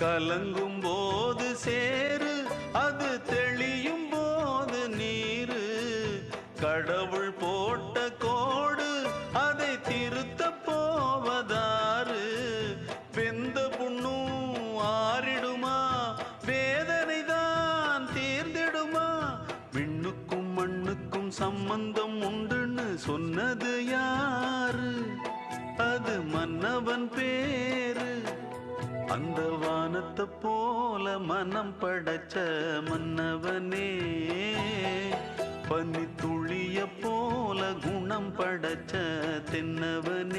கலங்கும் போது சேரு, அது தெளியும் போது நீரு. கடவுள் போட்ட கோடு, அதை திருத்த போவதாறு. வெந்த புண்ணும் ஆறிடுமா, வேதனை தான் தீர்ந்திடுமா? விண்ணுக்கும் மண்ணுக்கும் சம்பந்தம் உண்டுன்னு சொன்னது யாரு? அது மன்னவன் பேரு. அந்த வானத்தை போல மனம் படைச்ச மன்னவனே, பனி துளிய போல குணம் படைச்ச தென்னவனே.